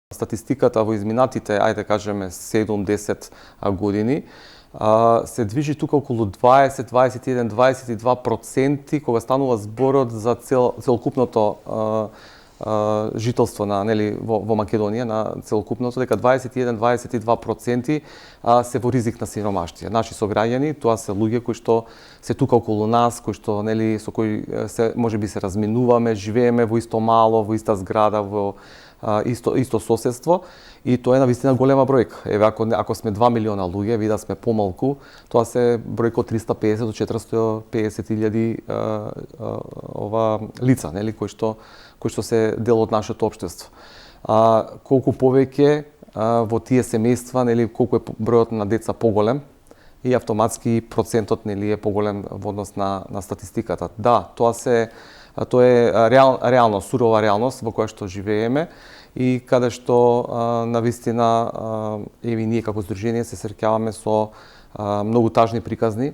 Статистиката во изминатите, ајде кажеме 7-10 години, се движи тука околу 20, 21, 22% кога станува зборот за целокупното жителство на во Македонија, на целокупното, дека 21-22% се во ризик на сиромаштија. Наши сограѓани, тоа се луѓе кои што се тука околу нас, кои што со кои се можеби се разминуваме, живееме во исто мало, во иста зграда, во исто соседство, и тоа е навистина голема бројка. Еве ако сме 2 милиона луѓе, ви да сме помалку, тоа се бројка од 350 до 450.000 лица, кои што се дел од нашето општество. Колку повеќе во тие семејства, колку е бројот на деца поголем, и автоматски процентот е поголем во однос на статистиката. Да, тоа е реално, сурова реалност во која што живееме и каде што навистина ние како здружение се среќаваме со многу тажни приказни